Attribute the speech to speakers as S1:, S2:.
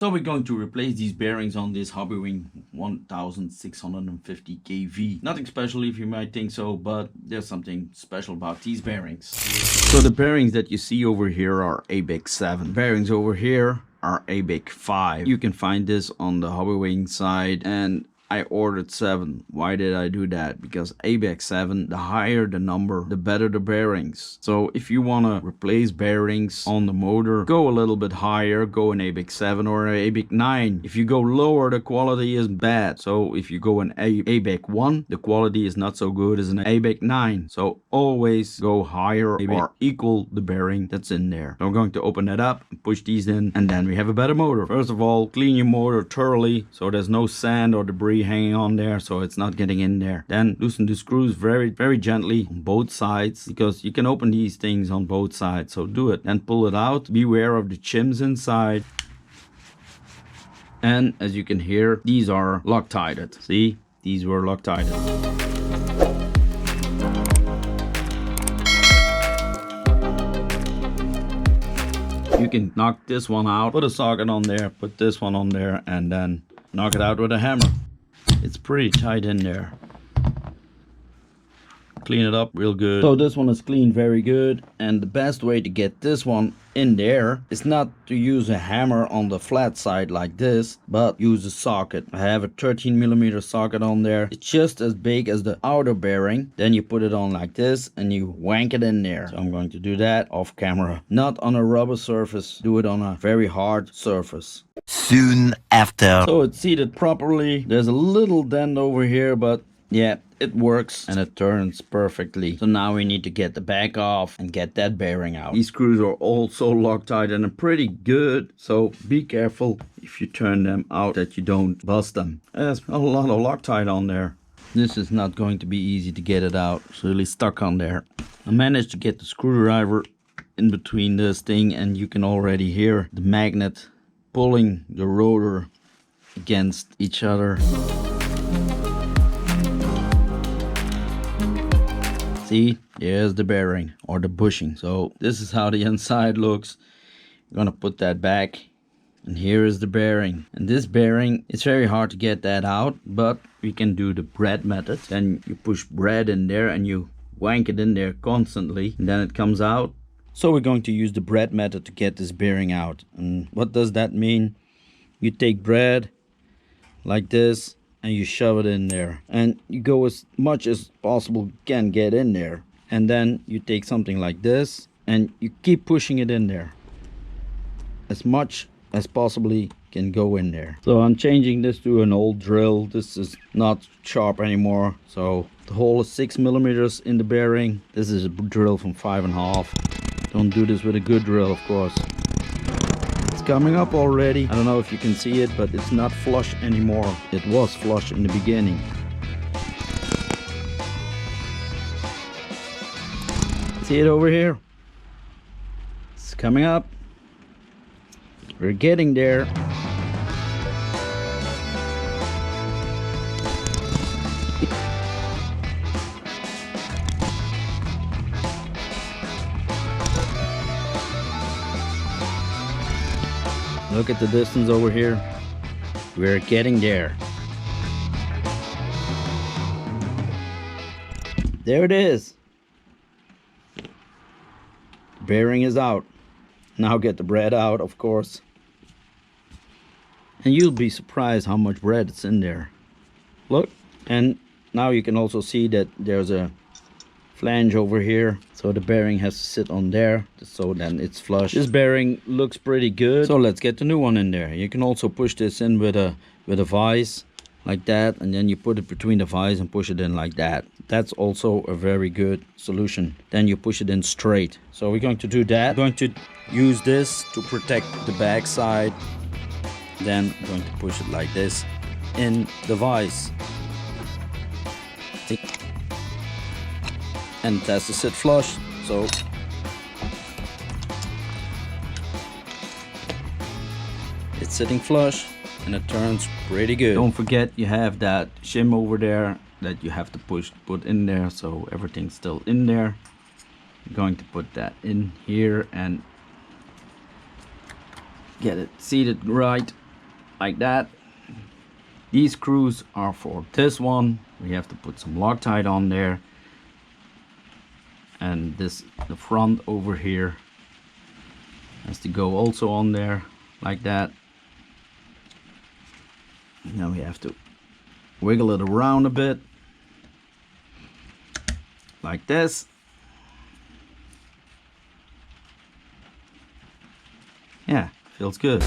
S1: So we're going to replace these bearings on this Hobbywing 1650 kV. Nothing special if you might think so, but there's something special about these bearings. So the bearings that you see over here are ABEC 7. Bearings over here are ABEC 5. You can find this on the Hobbywing side, and I ordered 7. Why did I do that? Because ABEC 7, the higher the number, the better the bearings. So if you want to replace bearings on the motor, go a little bit higher, go an ABEC 7 or an ABEC 9. If you go lower, the quality is bad. So if you go an ABEC 1, the quality is not so good as an ABEC 9. So always go higher or equal the bearing that's in there. So I'm going to open that up and push these in, and then we have a better motor. First of all, clean your motor thoroughly so there's no sand or debris hanging on there, so it's not getting in there. Then loosen the screws very gently on both sides, because you can open these things on both sides. So do it. Then pull it out. Beware of the shims inside. And as you can hear, these are Loctited. See, these were Loctited. You can knock this one out, put a socket on there, put this one on there, and then knock it out with a hammer. It's pretty tight in there. Clean it up real good. So this one is cleaned very good, and the best way to get this one in there is not to use a hammer on the flat side like this, but use a socket. I have a 13mm socket on there. It's just as big as the outer bearing. Then you put it on like this and you wank it in there. So I'm going to do that off camera. Not on a rubber surface, do it on a very hard surface.
S2: Soon after.
S1: So it's seated properly. There's a little dent over here, but yeah, it works and it turns perfectly. So now we need to get the back off and get that bearing out. These screws are also Loctite and are pretty good, so be careful if you turn them out that you don't bust them. There's a lot of Loctite on there. This is not going to be easy to get it out. It's really stuck on there. I managed to get the screwdriver in between this thing, and you can already hear the magnet pulling the rotor against each other. See, there's the bearing or the bushing. So this is how the inside looks. I'm gonna put that back, and here is the bearing. And this bearing, it's very hard to get that out, but we can do the bread method. Then you push bread in there and you wank it in there constantly, and then it comes out. So we're going to use the bread method to get this bearing out. And what does that mean? You take bread like this and you shove it in there, and you go as much as possible can get in there, and then you take something like this and you keep pushing it in there as much as possibly can go in there. So I'm changing this to an old drill. This is not sharp anymore, so the hole is 6mm in the bearing. This is a drill from 5.5. Don't do this with a good drill, of course. It's coming up already. I don't know if you can see it, but it's not flush anymore. It was flush in the beginning. See it over here? It's coming up. We're getting there. Look at the distance over here. We're getting there. There it is. Bearing is out. Now get the bread out, of course. And you'll be surprised how much bread is in there. Look. And now you can also see that there's a flange over here, so the bearing has to sit on there, so then it's flush. This bearing looks pretty good, so let's get the new one in there. You can also push this in with a vise like that, and then you put it between the vise and push it in like that. That's also a very good solution. Then you push it in straight. So we're going to do that. I'm going to use this to protect the back side. Then I'm going to push it like this in the vise. And it has to sit flush, so it's sitting flush and it turns pretty good. Don't forget you have that shim over there that you have to put in there, so everything's still in there. I'm going to put that in here and get it seated right. like that. These screws are for this one. We have to put some Loctite on there, and this, the front over here, has to go also on there like that. Now we have to wiggle it around a bit like this. Yeah, feels good.